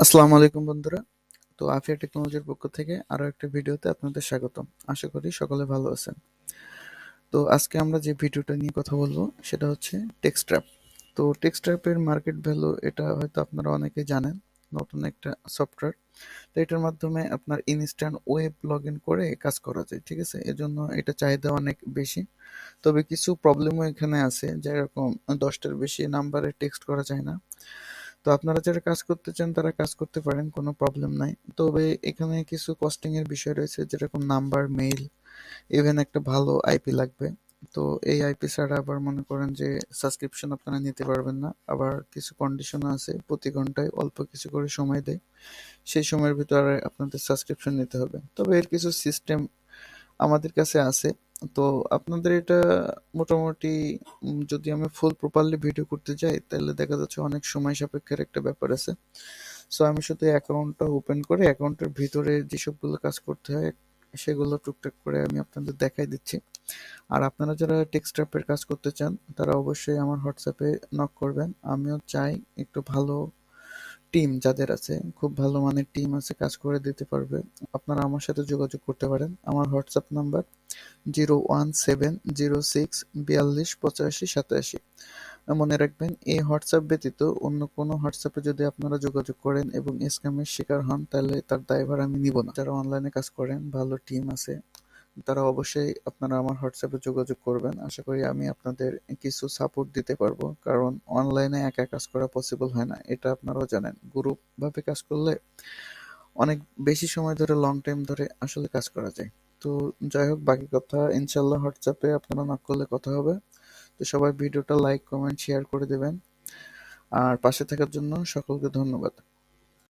আসসালামু আলাইকুম বন্ধুরা। তো আফিয়া টেকনোলজির পক্ষ থেকে আরো একটা ভিডিওতে আপনাদের স্বাগতম। আশা করি সকলে ভালো আছেন। তো আজকে আমরা যে ভিডিওটা নিয়ে কথা বলবো সেটা হচ্ছে টেক্সট্র্যাপ। তো টেক্সট্র্যাপের মার্কেট ভ্যালু এটা হয়তো আপনারা অনেকেই জানেন। নতুন একটা সফটওয়্যার। তো এটার মাধ্যমে আপনার ইনস্ট্যান্ট ওয়েব লগ ইন করে কাজ করা যায়, ঠিক আছে? এজন্য এটা চাহিদা অনেক বেশি। তবে কিছু প্রবলেমও এখানে আছে, যেরকম 10টার বেশি নাম্বারে টেক্সট করা যায় না। তো আপনারা যারা কাজ করতে চান তারা কাজ করতে পারেন, কোনো প্রবলেম নাই। তবে এখানে কিছু কস্টিং এর বিষয় রয়েছে, যেরকম নাম্বার, মেইল, ইভেন একটা ভালো আইপি লাগবে। তো এই আইপি ছাড়া আবার মনে করেন যে সাবস্ক্রিপশন আপনারা নিতে পারবেন না। আবার কিছু কন্ডিশন আছে, প্রতি ঘন্টায় অল্প কিছু করে সময় দেয়, সেই সময়ের ভিতরে আপনাদের সাবস্ক্রিপশন নিতে হবে। তবে এর কিছু সিস্টেম আমাদের কাছে আছে। তো আপনাদের এটা মোটামুটি যদি আমি ফুল প্রপারলি ভিডিও করতে যাই তাহলে দেখা যাচ্ছে অনেক সময় সাপেক্ষের একটা ব্যাপার আছে। সো আমি শুধু অ্যাকাউন্টটা ওপেন করে অ্যাকাউন্টের ভিতরে যেসবগুলো কাজ করতে হয় সেগুলো টুকটাক করে আমি আপনাদের দেখাই দিচ্ছি। আর আপনারা যারা টেক্সট্র্যাপের কাজ করতে চান তারা অবশ্যই আমার হোয়াটসঅ্যাপে নক করবেন। আমিও চাই একটু ভালো টিম যাদের আছে, খুব ভালো মানের টিম আছে, কাজ করে দিতে পারবে। আপনারা আমার সাথে যোগাযোগ করতে পারেন। আমার হোয়াটসঅ্যাপ নাম্বার 0170642 85 87। মনে রাখবেন, এই হোয়াটসঅ্যাপ ব্যতীত অন্য কোনো হোয়াটসঅ্যাপে যদি আপনারা যোগাযোগ করেন এবং স্ক্যামের শিকার হন তাহলে তার দায়ভার আমি নিব না। যারা অনলাইনে কাজ করেন, ভালো টিম আছে, তারা অবশ্যই আপনারা আমার হোয়াটসঅ্যাপে যোগাযোগ করবেন। আশা করি আমি আপনাদের কিছু সাপোর্ট দিতে পারবো, কারণ অনলাইনে একা কাজ করা পসিবল হয় না, এটা আপনারাও জানেন। গ্রুপ ভাবে কাজ করলে অনেক বেশি সময় ধরে, লং টাইম ধরে আসলে কাজ করা যায়। তো যাই হোক, বাকি কথা ইনশাল্লাহ হোয়াটসঅ্যাপে আপনারা নক করলে কথা হবে। তো সবাই ভিডিওটা লাইক, কমেন্ট, শেয়ার করে দেবেন। আর পাশে থাকার জন্য সকলকে ধন্যবাদ।